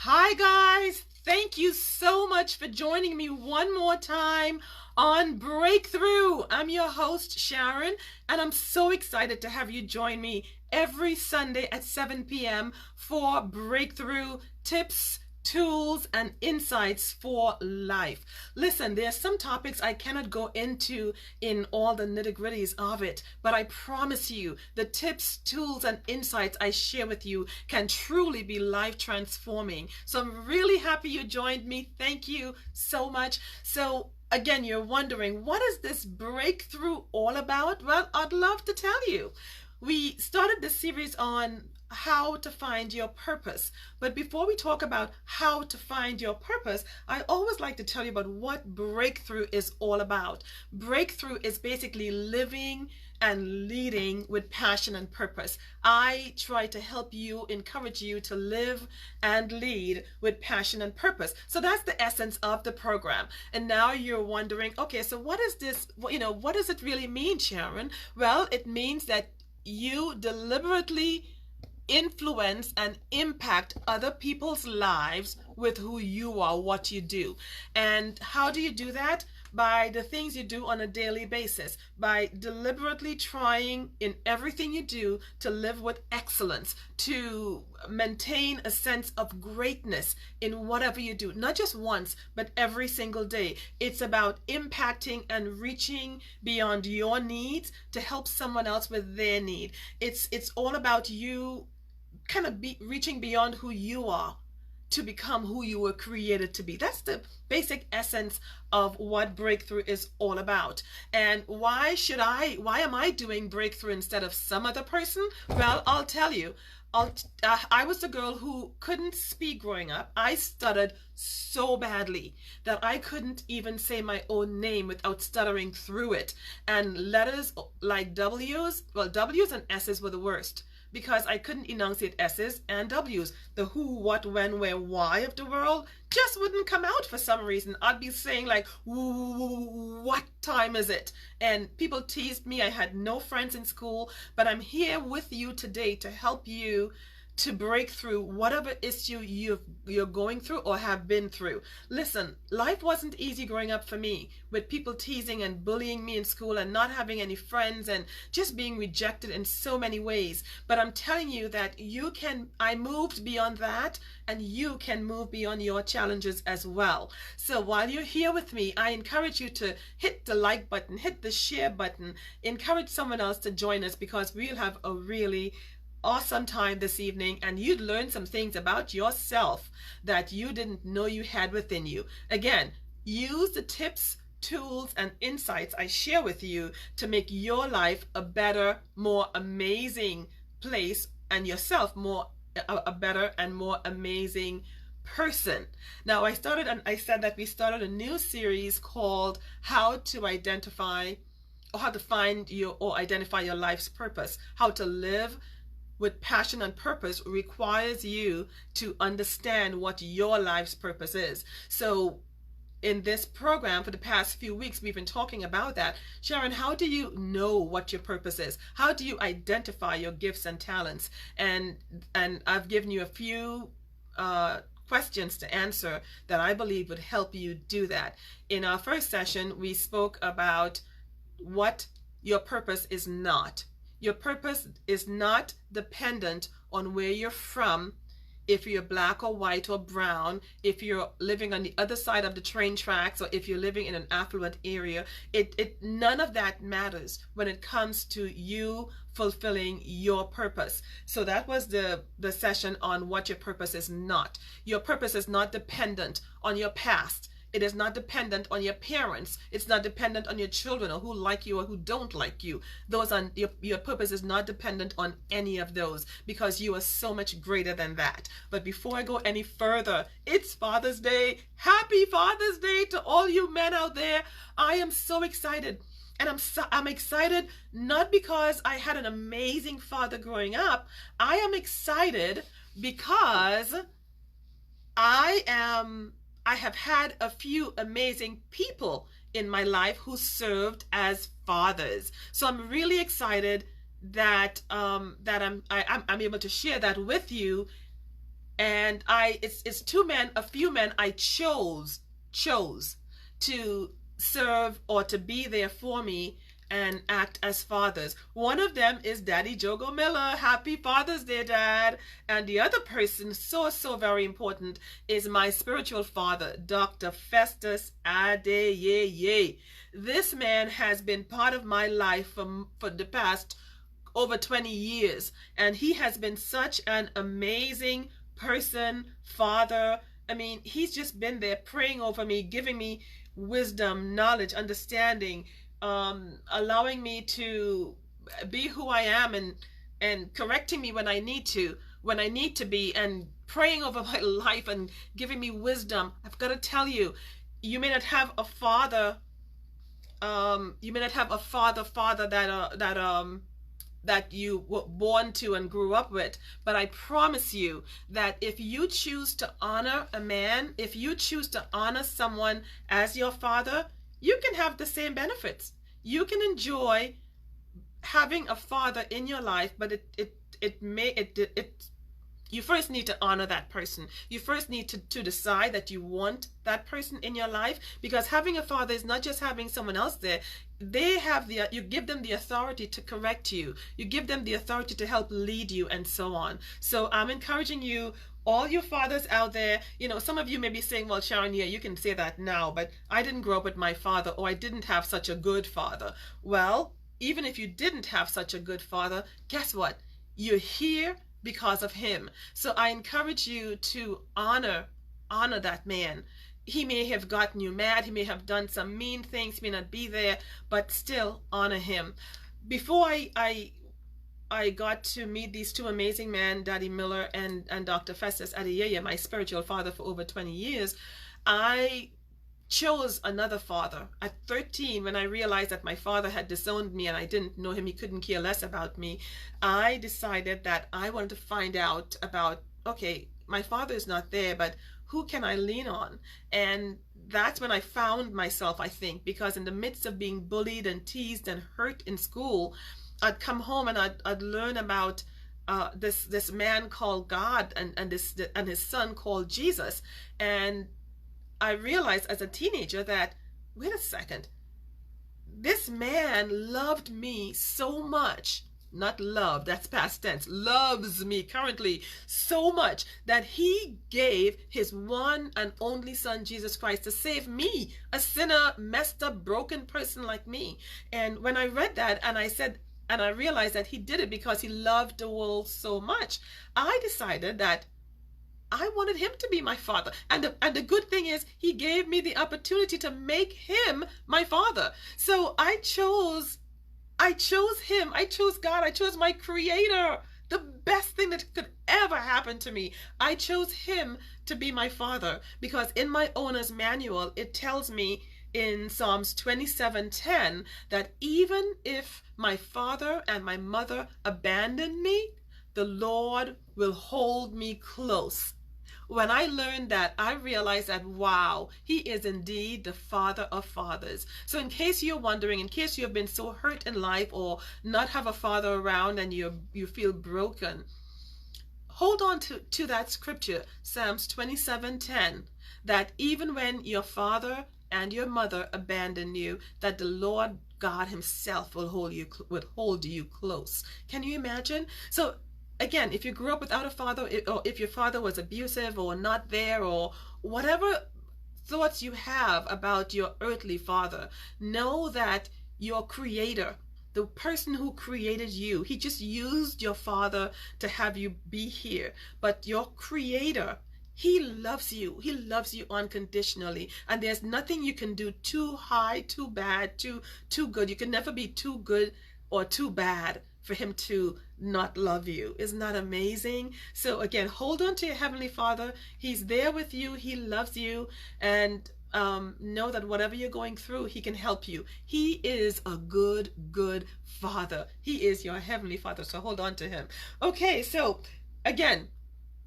Hi, guys. Thank you so much for joining me one more time on Breakthrough. I'm your host, Sharon, and I'm so excited to have you join me every Sunday at 7 p.m. for Breakthrough tips, tools, and insights for life. Listen, there are some topics I cannot go into in all the nitty-gritties of it, but I promise you the tips, tools, and insights I share with you can truly be life transforming. So I'm really happy you joined me. Thank you so much. So again, you're wondering, what is this breakthrough all about? Well, I'd love to tell you. We started this series on how to find your purpose. But before we talk about how to find your purpose, I always like to tell you about what breakthrough is all about. Breakthrough is basically living and leading with passion and purpose. I try to help you, encourage you to live and lead with passion and purpose. So that's the essence of the program. And now you're wondering, okay, so what is this? What does it really mean, Sharon? Well, it means that you deliberately influence and impact other people's lives with who you are, what you do. And how do you do that? By the things you do on a daily basis, by deliberately trying in everything you do to live with excellence, to maintain a sense of greatness in whatever you do, not just once, but every single day. It's about impacting and reaching beyond your needs to help someone else with their need. It's all about you kind of reaching beyond who you are to become who you were created to be. That's the basic essence of what breakthrough is all about. And why am I doing breakthrough instead of some other person? Well, I'll tell you. I was the girl who couldn't speak growing up. I stuttered so badly that I couldn't even say my own name without stuttering through it. And letters like W's and S's were the worst, because I couldn't enunciate S's and W's. The who, what, when, where, why of the world just wouldn't come out for some reason. I'd be saying like, what time is it? And people teased me. I had no friends in school, but I'm here with you today to help you to break through whatever issue you're going through or have been through. Listen, life wasn't easy growing up for me, with people teasing and bullying me in school and not having any friends and just being rejected in so many ways. But I'm telling you that I moved beyond that, and you can move beyond your challenges as well. So while you're here with me, I encourage you to hit the like button, hit the share button, encourage someone else to join us, because we'll have a really awesome time this evening, and you'd learn some things about yourself that you didn't know you had within you. Again, use the tips, tools, and insights I share with you to make your life a better, more amazing place, and yourself a better and more amazing person. Now, I said that we started a new series called How to Identify, or How to Find Your or Identify Your Life's Purpose. How to live with passion and purpose requires you to understand what your life's purpose is. So in this program for the past few weeks, we've been talking about that. Sharon, how do you know what your purpose is? How do you identify your gifts and talents? And I've given you a few questions to answer that I believe would help you do that. In our first session, we spoke about what your purpose is not. Your purpose is not dependent on where you're from, if you're black or white or brown, if you're living on the other side of the train tracks, or if you're living in an affluent area. None of that matters when it comes to you fulfilling your purpose. So that was the session on what your purpose is not. Your purpose is not dependent on your past. It is not dependent on your parents. It's not dependent on your children, or who like you or who don't like you. Your purpose is not dependent on any of those, because you are so much greater than that. But before I go any further, it's Father's Day. Happy Father's Day to all you men out there. I am so excited. And I'm excited not because I had an amazing father growing up. I am excited because I have had a few amazing people in my life who served as fathers. So I'm really excited that I'm able to share that with you And it's two men, a few men I chose to serve or to be there for me and act as fathers. One of them is Daddy Jogo Miller. Happy Father's Day, Dad. And the other person, so very important, is my spiritual father, Dr. Festus Adeyeye. This man has been part of my life for the past over 20 years, and he has been such an amazing person, father. I mean, he's just been there praying over me, giving me wisdom, knowledge, understanding, allowing me to be who I am, and correcting me when I need to be, and praying over my life and giving me wisdom. I've got to tell you, you may not have a father, that you were born to and grew up with, but I promise you that if you choose to honor a man, if you choose to honor someone as your father, you can have the same benefits. You can enjoy having a father in your life, but you first need to honor that person. You first need to decide that you want that person in your life, because having a father is not just having someone else there. You give them the authority to correct you. You give them the authority to help lead you, and so on. So I'm encouraging you, all you fathers out there. Some of you may be saying, well, Sharon, yeah, you can say that now, but I didn't grow up with my father, or I didn't have such a good father. Well, even if you didn't have such a good father, guess what? You're here because of him. So I encourage you to honor that man. He may have gotten you mad, he may have done some mean things, he may not be there, but still honor him. Before I got to meet these two amazing men, Daddy Miller and Dr. Festus Adeyeye, my spiritual father for over 20 years, I chose another father. At 13, when I realized that my father had disowned me and I didn't know him, he couldn't care less about me, I decided that I wanted to find out about, okay, my father is not there, but who can I lean on? And that's when I found myself, I think, because in the midst of being bullied and teased and hurt in school, I'd come home and I'd learn about this man called God and his son called Jesus. And I realized as a teenager that, wait a second, this man loved me so much, not love, that's past tense, loves me currently so much that he gave his one and only son, Jesus Christ, to save me, a sinner, messed up, broken person like me. And when I read that and I realized that he did it because he loved the world so much, I decided that I wanted him to be my father. And the good thing is, he gave me the opportunity to make him my father. So I chose him. I chose God. I chose my creator. The best thing that could ever happen to me. I chose him to be my father, because in my owner's manual, it tells me in Psalms 27:10 that even if my father and my mother abandon me, the Lord will hold me close. When I learned that, I realized that, wow, he is indeed the Father of fathers. So in case you're wondering, in case you have been so hurt in life or not have a father around and you feel broken, hold on to that scripture, Psalms 27:10, that even when your father and your mother abandon you, that the Lord God himself will hold you close. Can you imagine? So again, if you grew up without a father, or if your father was abusive or not there, or whatever thoughts you have about your earthly father, know that your creator, the person who created you, he just used your father to have you be here. But your creator, he loves you. He loves you unconditionally. And there's nothing you can do too high, too bad, too good. You can never be too good or too bad for him to not love you. Isn't that amazing? So again, hold on to your Heavenly Father. He's there with you. He loves you. And know that whatever you're going through, he can help you. He is a good Father. He is your Heavenly Father. So hold on to him. Okay, so again,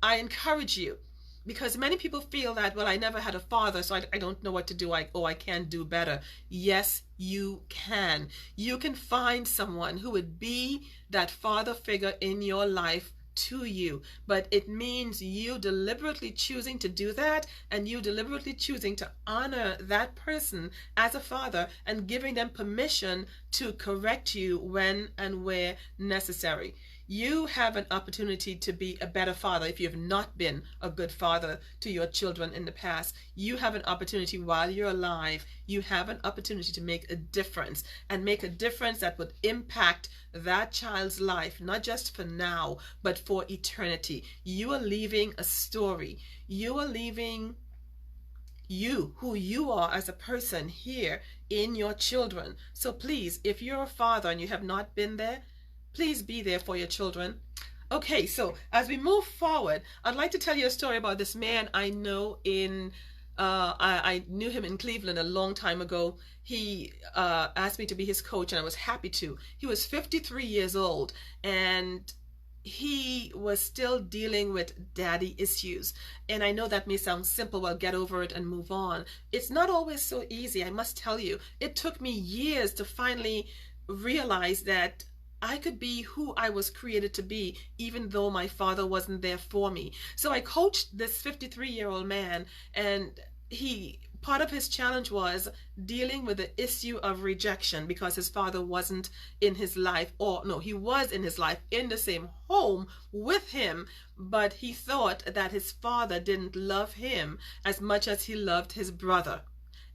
I encourage you, because many people feel that, well, I never had a father, so I don't know what to do. I can't do better. Yes, you can. You can find someone who would be that father figure in your life to you, but it means you deliberately choosing to do that, and you deliberately choosing to honor that person as a father and giving them permission to correct you when and where necessary. You have an opportunity to be a better father if you have not been a good father to your children in the past. You have an opportunity while you're alive. You have an opportunity to make a difference, and make a difference that would impact that child's life, not just for now, but for eternity. You are leaving a story. You are leaving who you are as a person here in your children. So please, if you're a father and you have not been there, please be there for your children. Okay, so as we move forward, I'd like to tell you a story about this man I know in I knew him in Cleveland a long time ago. He asked me to be his coach, and I was happy to. He was 53 years old, and he was still dealing with daddy issues. And I know that may sound simple, well, get over it and move on. It's not always so easy, I must tell you. It took me years to finally realize that I could be who I was created to be, even though my father wasn't there for me. So I coached this 53-year-old man, and part of his challenge was dealing with the issue of rejection because his father wasn't in his life, or no, he was in his life in the same home with him, but he thought that his father didn't love him as much as he loved his brother.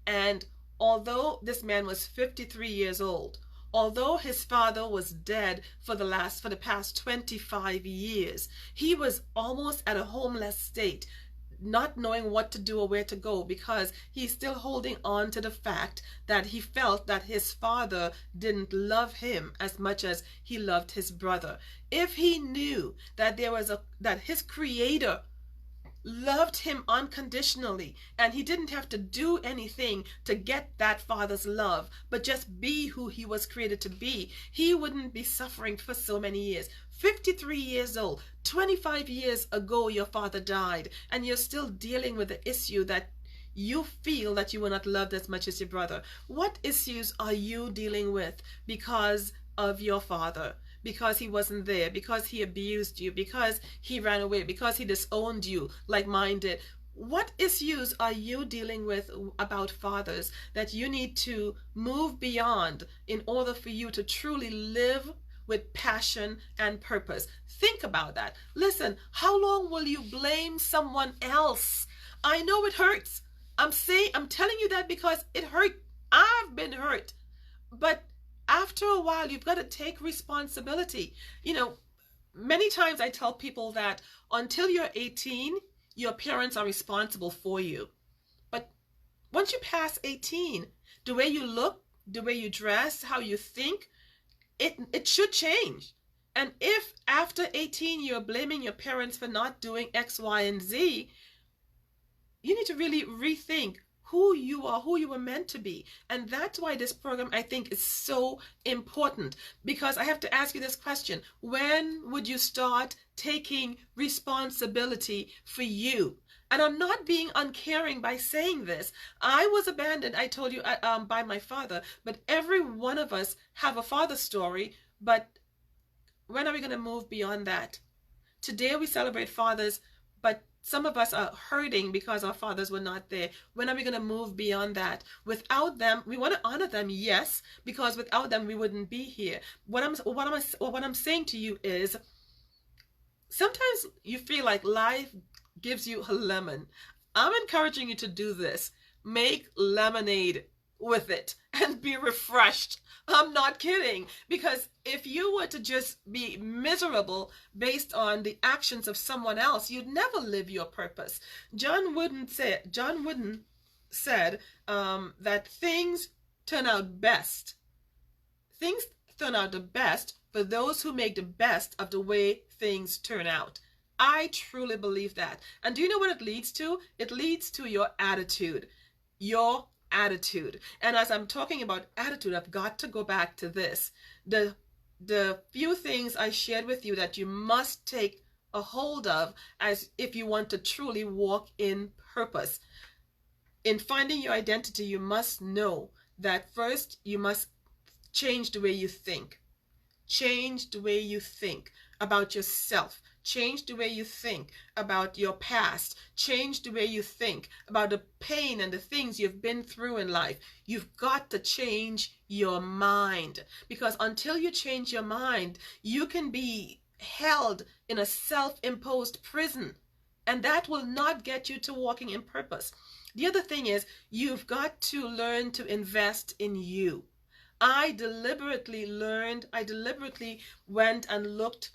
And although this man was 53 years old, although his father was dead for the past 25 years, he was almost at a homeless state, not knowing what to do or where to go, because he's still holding on to the fact that he felt that his father didn't love him as much as he loved his brother. If he knew that that his creator loved him unconditionally, and he didn't have to do anything to get that father's love, but just be who he was created to be, he wouldn't be suffering for so many years. 53 years old, 25 years ago your father died, and you're still dealing with the issue that you feel that you were not loved as much as your brother. What issues are you dealing with because of your father? Because he wasn't there, because he abused you, because he ran away, because he disowned you like mine did. What issues are you dealing with about fathers that you need to move beyond in order for you to truly live with passion and purpose? Think about that. Listen, how long will you blame someone else? I know it hurts. I'm telling you that because it hurt. I've been hurt. But after a while, you've got to take responsibility. You know, many times I tell people that until you're 18, your parents are responsible for you. But once you pass 18, the way you look, the way you dress, how you think, it should change. And if after 18 you're blaming your parents for not doing X, Y, and Z, you need to really rethink who you are, who you were meant to be. And that's why this program, I think, is so important, because I have to ask you this question: when would you start taking responsibility for you? And I'm not being uncaring by saying this. I was abandoned, I told you, by my father, but every one of us have a father story. But when are we going to move beyond that? Today we celebrate fathers, but some of us are hurting because our fathers were not there. When are we going to move beyond that? Without them, we want to honor them, yes, because without them we wouldn't be here. What I'm saying to you is, sometimes you feel like life gives you a lemon. I'm encouraging you to do this. Make lemonade with it and be refreshed. I'm not kidding, because if you were to just be miserable based on the actions of someone else, you'd never live your purpose. John Wooden said that things turn out best. Things turn out the best for those who make the best of the way things turn out. I truly believe that. And do you know what it leads to? It leads to your attitude. Your attitude. And as I'm talking about attitude, I've got to go back to this. The few things I shared with you that you must take a hold of as if you want to truly walk in purpose. In finding your identity, you must know that first you must change the way you think. Change the way you think about yourself. change the way you think about your past, change the way you think about the pain and the things you've been through in life. You've got to change your mind, because until you change your mind, you can be held in a self-imposed prison, and that will not get you to walking in purpose. The other thing is, you've got to learn to invest in you. I deliberately went and looked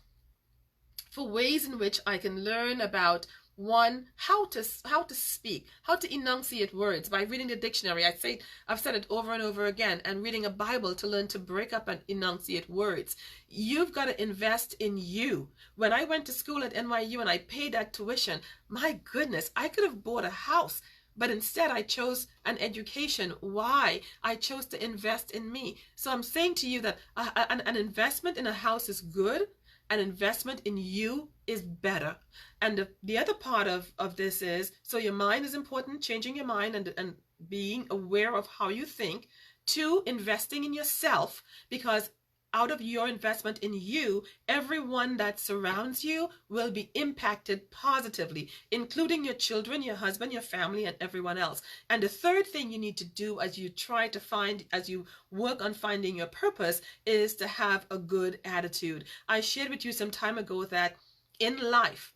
for ways in which I can learn about, one, how to speak, how to enunciate words by reading the dictionary. I've said it over and over again, and reading a Bible to learn to break up and enunciate words. You've got to invest in you. When I went to school at NYU and I paid that tuition, my goodness, I could have bought a house. But instead, I chose an education. Why? I chose to invest in me. So I'm saying to you that an investment in a house is good. An investment in you is better. And the other part of this is, so your mind is important, changing your mind and being aware of how you think. Two, investing in yourself, because out of your investment in you, everyone that surrounds you will be impacted positively, including your children, your husband, your family, and everyone else. And the third thing you need to do as you work on finding your purpose, is to have a good attitude. I shared with you some time ago that in life,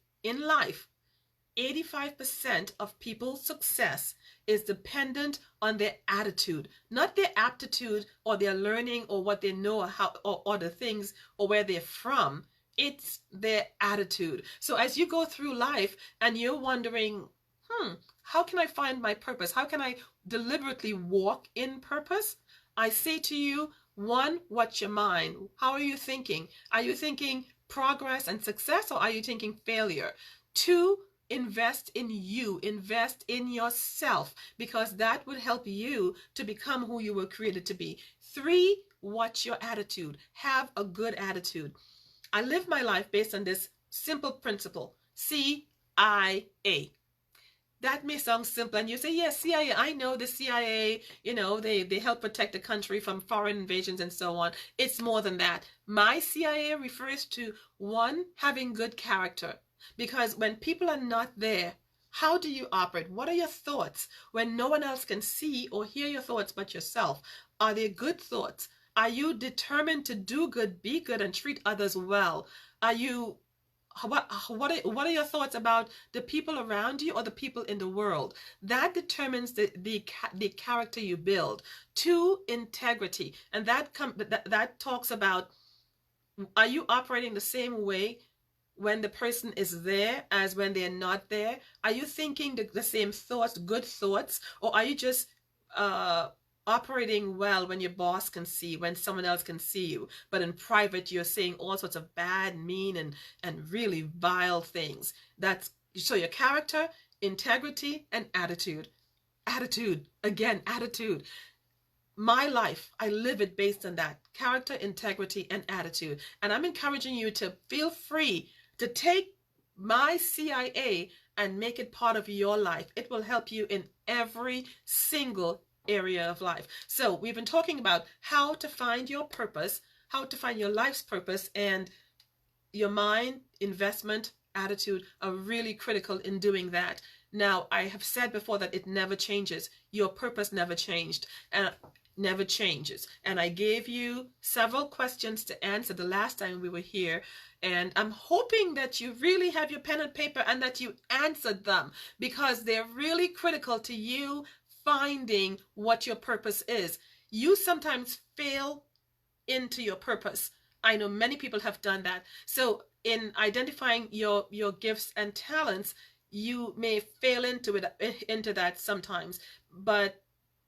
85% of people's success is dependent on their attitude, not their aptitude or their learning or what they know or the things or where they're from. It's their attitude. So as you go through life and you're wondering, how can I find my purpose? How can I deliberately walk in purpose? I say to you, one, watch your mind. How are you thinking? Are you thinking progress and success, or are you thinking failure? Two, invest in you, invest in yourself, because that would help you to become who you were created to be. Three, watch your attitude. Have a good attitude. I live my life based on this simple principle, CIA. That may sound simple, and you say, yes, CIA, I know the CIA, they help protect the country from foreign invasions and so on. It's more than that. My CIA refers to, one, having good character. Because when people are not there, how do you operate? What are your thoughts when no one else can see or hear your thoughts but yourself? Are they good thoughts? Are you determined to do good, be good, and treat others well? Are you, what are your thoughts about the people around you or the people in the world? That determines the character you build. Two, integrity. And that talks about, are you operating the same way when the person is there as when they're not there? Are you thinking the same thoughts, good thoughts, or are you just operating well when your boss can see, when someone else can see you, but in private you're saying all sorts of bad, mean, and really vile things? So your character, integrity, and attitude. Attitude, again, attitude. My life, I live it based on that. Character, integrity, and attitude. And I'm encouraging you to feel free to take my CIA and make it part of your life. It will help you in every single area of life. So we've been talking about how to find your purpose, how to find your life's purpose, and your mind, investment, attitude are really critical in doing that. Now, I have said before that it never changes. Your purpose never changed and never changes. And I gave you several questions to answer the last time we were here. And I'm hoping that you really have your pen and paper and that you answered them, because they're really critical to you finding what your purpose is. You sometimes fail into your purpose. I know many people have done that. So in identifying your gifts and talents, you may fail into that sometimes, but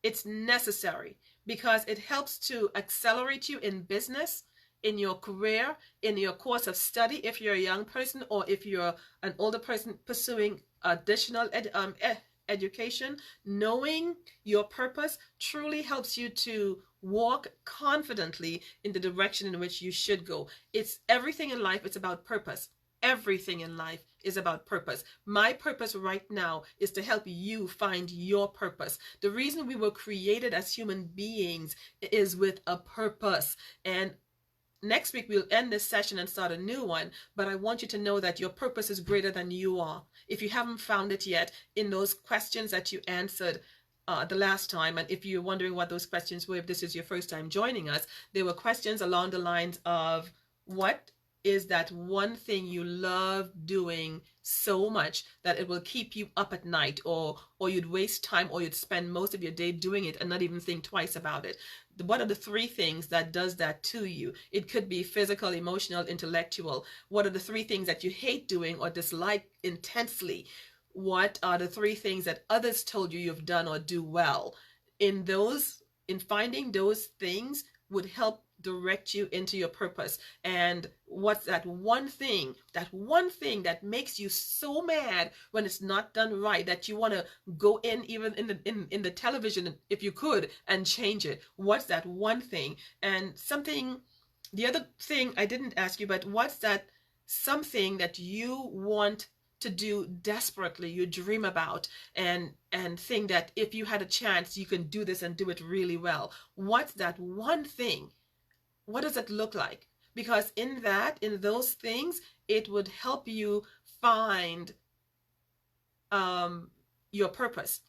it's necessary, because it helps to accelerate you in business, in your career, in your course of study, if you're a young person, or if you're an older person pursuing additional education. Knowing your purpose truly helps you to walk confidently in the direction in which you should go. It's everything in life. It's about purpose. Everything in life is about purpose. My purpose right now is to help you find your purpose. The reason we were created as human beings is with a purpose. And next week we'll end this session and start a new one, but I want you to know that your purpose is greater than you are. If you haven't found it yet in those questions that you answered the last time, and if you're wondering what those questions were, if this is your first time joining us, there were questions along the lines of, what is that one thing you love doing so much that it will keep you up at night, or you'd waste time, or you'd spend most of your day doing it and not even think twice about it? What are the 3 things that does that to you? It could be physical, emotional, intellectual. What are the 3 things that you hate doing or dislike intensely? What are the 3 things that others told you you've done or do well? In finding those things would help direct you into your purpose. And what's that one thing that makes you so mad when it's not done right, that you want to go in, even in the television, if you could, and change it? What's that one thing? And the other thing I didn't ask you, but what's that something that you want to do desperately, you dream about, and think that if you had a chance you can do this and do it really well? What's that one thing? What does it look like? Because in those things, it would help you find your purpose.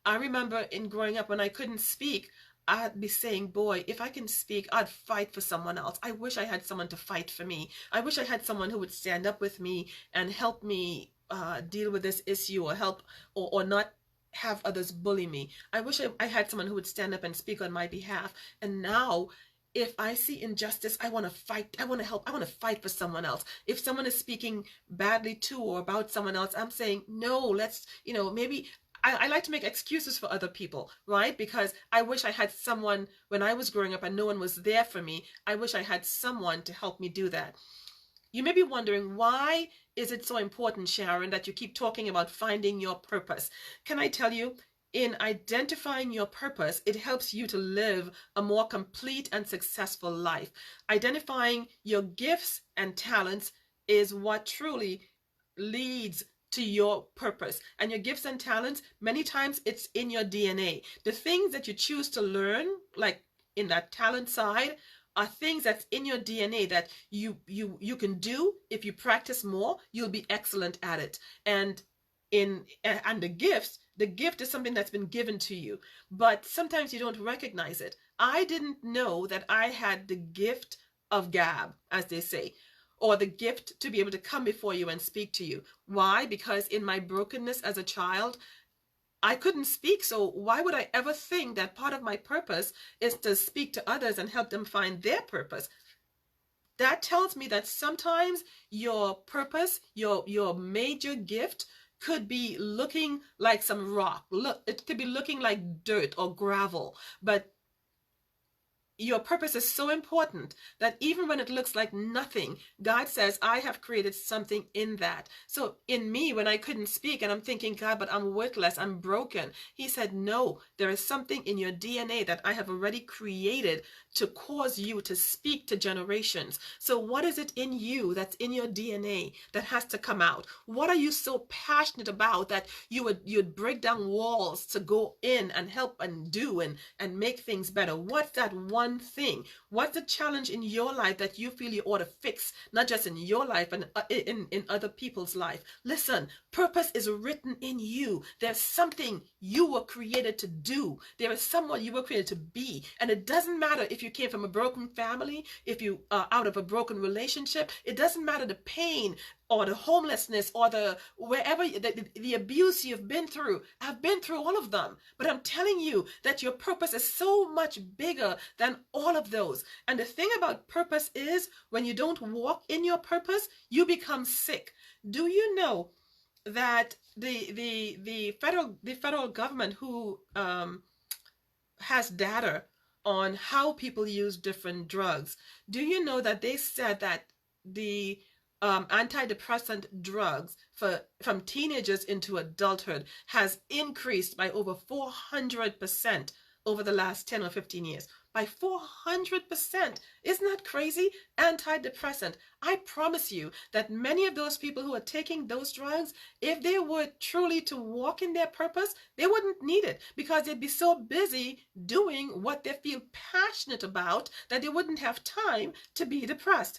I remember in growing up, when I couldn't speak, I'd be saying, boy, if I can speak, I'd fight for someone else. I wish I had someone to fight for me. I wish I had someone who would stand up with me and help me deal with this issue, or help, or not have others bully me. I wish I had someone who would stand up and speak on my behalf. And now, if I see injustice, I want to fight. I want to help. I want to fight for someone else. If someone is speaking badly to or about someone else, I'm saying, no, let's, maybe I like to make excuses for other people, right? Because I wish I had someone when I was growing up and no one was there for me. I wish I had someone to help me do that. You may be wondering, why is it so important, Sharon, that you keep talking about finding your purpose? Can I tell you? In identifying your purpose, it helps you to live a more complete and successful life. Identifying your gifts and talents is what truly leads to your purpose. And your gifts and talents, many times it's in your DNA. The things that you choose to learn, like in that talent side, are things that's in your DNA that you can do. If you practice more, you'll be excellent at it. And the gift is something that's been given to you, but sometimes you don't recognize it. I didn't know that I had the gift of gab, as they say, or the gift to be able to come before you and speak to you. Why? Because in my brokenness as a child, I couldn't speak. So why would I ever think that part of my purpose is to speak to others and help them find their purpose? That tells me that sometimes your purpose, your major gift, could be looking like some rock. Look, it could be looking like dirt or gravel, but your purpose is so important that even when it looks like nothing, God says, I have created something in that. So in me, when I couldn't speak and I'm thinking, God, but I'm worthless, I'm broken, he said, no, there is something in your DNA that I have already created to cause you to speak to generations. So what is it in you that's in your DNA that has to come out? What are you so passionate about that you'd break down walls to go in and help and do and make things better? What's that one thing? What's the challenge in your life that you feel you ought to fix, not just in your life, but in other people's life? Listen, purpose is written in you. There's something you were created to do. There is someone you were created to be. And it doesn't matter if you came from a broken family, if you are out of a broken relationship. It doesn't matter the pain or the homelessness or the abuse you've been through. I've been through all of them. But I'm telling you that your purpose is so much bigger than all of those. And the thing about purpose is, when you don't walk in your purpose, you become sick. Do you know that the federal government, who has data on how people use different drugs, do you know that they said that the antidepressant drugs from teenagers into adulthood has increased by over 400% over the last 10 or 15 years. By 400%. Isn't that crazy? Antidepressant. I promise you that many of those people who are taking those drugs, if they were truly to walk in their purpose, they wouldn't need it, because they'd be so busy doing what they feel passionate about that they wouldn't have time to be depressed.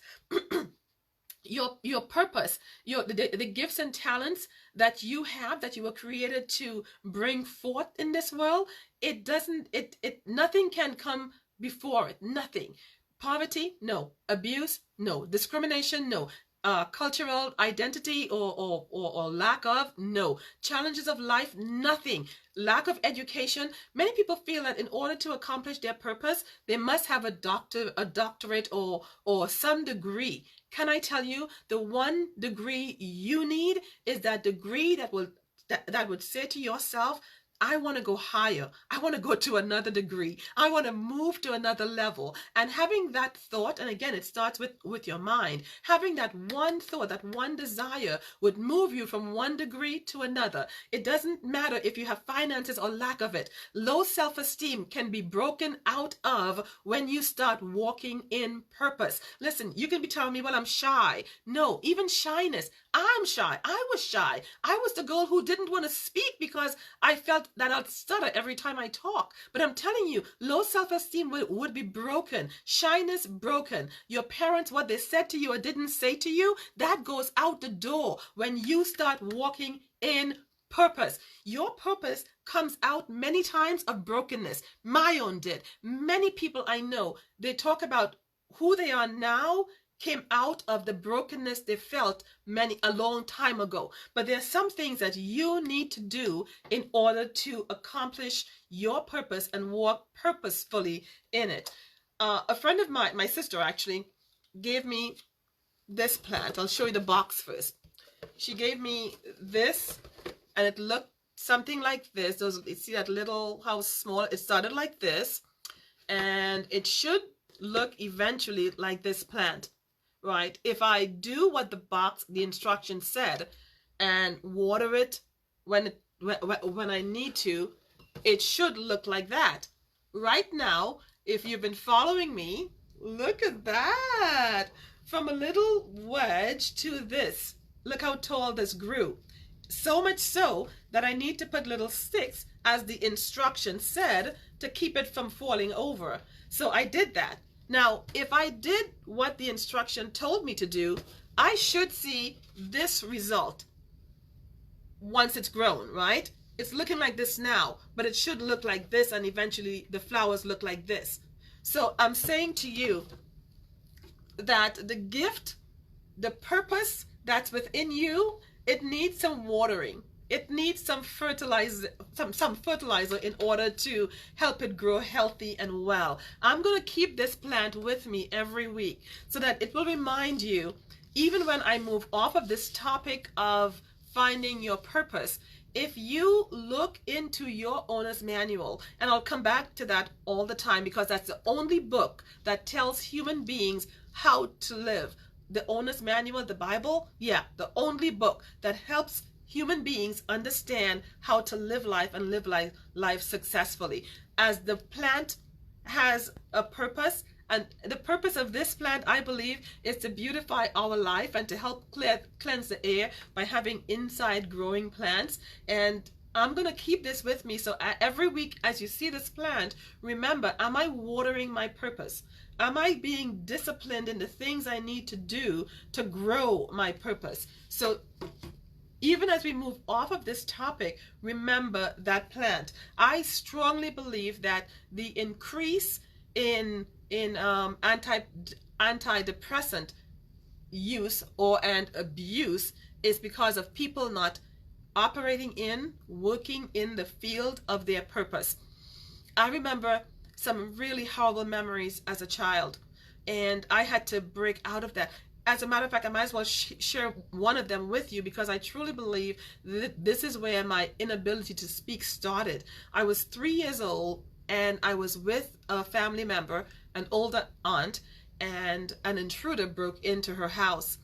Your purpose, the gifts and talents that you have, that you were created to bring forth in this world, nothing can come before it. Nothing. Poverty, no. Abuse, no. Discrimination, no. Cultural identity or lack of, no. Challenges of life, nothing. Lack of education. Many people feel that in order to accomplish their purpose, they must have a doctorate or some degree. Can I tell you, the one degree you need is that degree that would say to yourself, I want to go higher. I want to go to another degree. I want to move to another level. And having that thought, and again, it starts with your mind, having that one thought, that one desire would move you from one degree to another. It doesn't matter if you have finances or lack of it. Low self-esteem can be broken out of when you start walking in purpose. Listen, you can be telling me, well, I'm shy. No, even shyness. I'm shy. I was shy. I was the girl who didn't want to speak because I felt that I'd stutter every time I talk. But I'm telling you, low self-esteem would be broken. Shyness broken. Your parents, what they said to you or didn't say to you, that goes out the door when you start walking in purpose. Your purpose comes out many times of brokenness. My own did. Many people I know, they talk about who they are now came out of the brokenness they felt a long time ago. But there are some things that you need to do in order to accomplish your purpose and walk purposefully in it. A friend of mine, my sister actually, gave me this plant. I'll show you the box first. She gave me this, and it looked something like this. You see that little, how small? It started like this, and it should look eventually like this plant. Right? If I do what the instruction said, and water it when I need to, it should look like that. Right now, if you've been following me, look at that. From a little wedge to this. Look how tall this grew. So much so that I need to put little sticks, as the instruction said, to keep it from falling over. So I did that. Now, if I did what the instruction told me to do, I should see this result once it's grown, right? It's looking like this now, but it should look like this, and eventually the flowers look like this. So I'm saying to you that the gift, the purpose that's within you, it needs some watering. It needs some fertilizer, some fertilizer in order to help it grow healthy and well. I'm going to keep this plant with me every week so that it will remind you, even when I move off of this topic of finding your purpose, if you look into your owner's manual, and I'll come back to that all the time because that's the only book that tells human beings how to live. The owner's manual, the Bible, yeah, the only book that helps human beings understand how to live life and live life successfully. As the plant has a purpose, and the purpose of this plant, I believe, is to beautify our life and to help cleanse the air by having inside growing plants. And I'm going to keep this with me. So every week as you see this plant, remember, am I watering my purpose? Am I being disciplined in the things I need to do to grow my purpose? So even as we move off of this topic, remember that plant. I strongly believe that the increase in antidepressant use and abuse is because of people not working in the field of their purpose. I remember some really horrible memories as a child, and I had to break out of that. As a matter of fact, I might as well share one of them with you because I truly believe that this is where my inability to speak started. I was 3 years old, and I was with a family member, an older aunt, and an intruder broke into her house.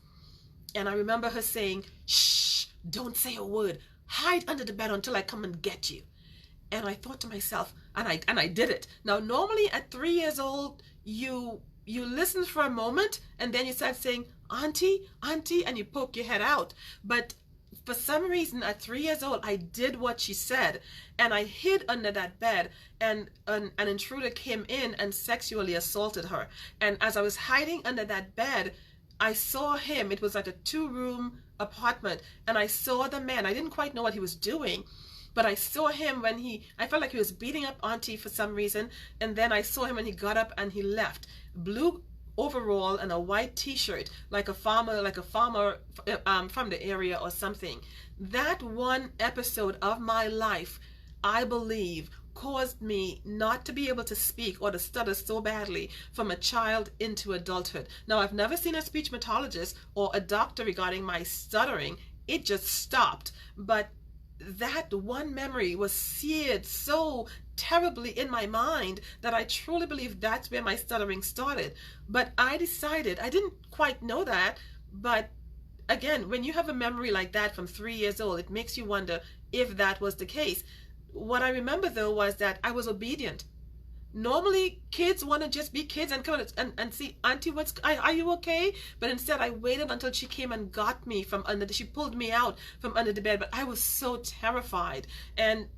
And I remember her saying, "Shh, don't say a word. Hide under the bed until I come and get you." And I thought to myself, and I did it. Now, normally at 3 years old, you listen for a moment and then you start saying, "Auntie, auntie," and you poke your head out. But for some reason, at 3 years old, I did what she said, and I hid under that bed, and an intruder came in and sexually assaulted her. And as I was hiding under that bed, I saw him. It was like a 2-room apartment, and I saw the man. I didn't quite know what he was doing, but I saw him when I felt like he was beating up Auntie for some reason, and then I saw him when he got up and he left. Blue overall and a white t-shirt, like a farmer from the area or something. That one episode of my life, I believe, caused me not to be able to speak or to stutter so badly from a child into adulthood. Now, I've never seen a speech pathologist or a doctor regarding my stuttering. It just stopped. But that one memory was seared so terribly in my mind that I truly believe that's where my stuttering started. But I decided, I didn't quite know that, but again, when you have a memory like that from 3 years old, it makes you wonder if that was the case. What I remember though was that I was obedient. Normally kids want to just be kids and come and see, "Auntie, are you okay?" But instead I waited until she came and got me from under she pulled me out from under the bed. But I was so terrified, and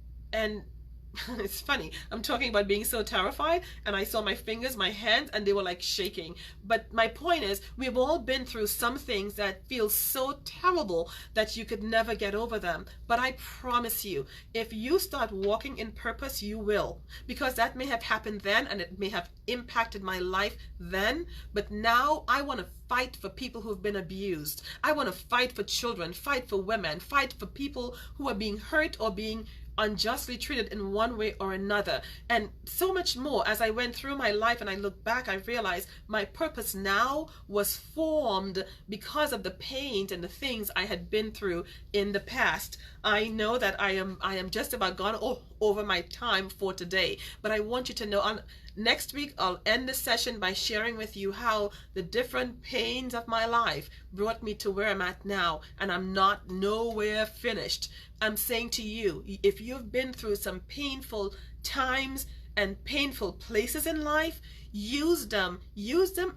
it's funny, I'm talking about being so terrified, and I saw my fingers, my hands, and they were like shaking. But my point is, we've all been through some things that feel so terrible that you could never get over them. But I promise you, if you start walking in purpose, you will. Because that may have happened then, and it may have impacted my life then, but now I want to fight for people who've been abused. I want to fight for children, fight for women, fight for people who are being hurt or being unjustly treated in one way or another, and so much more. As I went through my life and I look back, I realized my purpose now was formed because of the pains and the things I had been through in the past. I know that I am just about gone over my time for today, but I want you to know, next week I'll end the session by sharing with you how the different pains of my life brought me to where I'm at now, and I'm nowhere finished. I'm saying to you, if you've been through some painful times and painful places in life, use them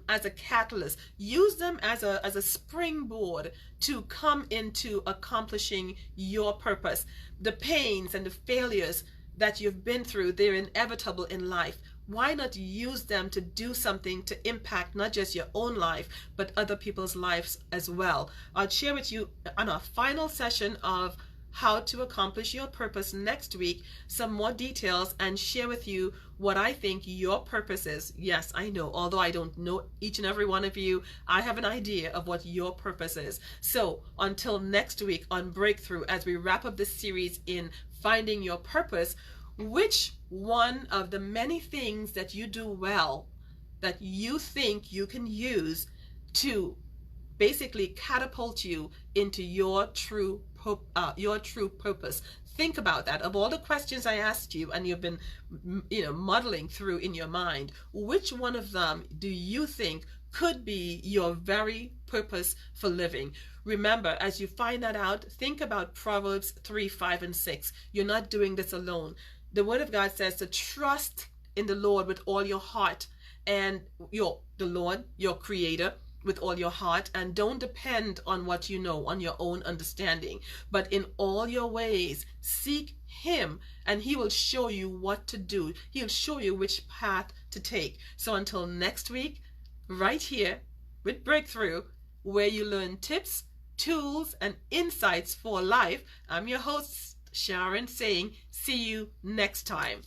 as a catalyst, use them as a springboard to come into accomplishing your purpose. The pains and the failures that you've been through, they're inevitable in life. Why not use them to do something to impact not just your own life, but other people's lives as well? I'll share with you on our final session of how to accomplish your purpose next week some more details, and share with you what I think your purpose is. Yes, I know, although I don't know each and every one of you, I have an idea of what your purpose is. So until next week on Breakthrough, as we wrap up this series in finding your purpose, which one of the many things that you do well that you think you can use to basically catapult you into your true purpose? Think about that. Of all the questions I asked you and you've been modeling through in your mind, which one of them do you think could be your very purpose for living? Remember, as you find that out, think about Proverbs 3, 5, and 6. You're not doing this alone. The Word of God says to trust in the Lord with all your heart, and the Lord, your Creator, with all your heart, and don't depend on what you know, on your own understanding, but in all your ways seek Him, and He will show you what to do. He'll show you which path to take. So until next week, right here with Breakthrough, where you learn tips, tools, and insights for life, I'm your host, Sharon, saying see you next time.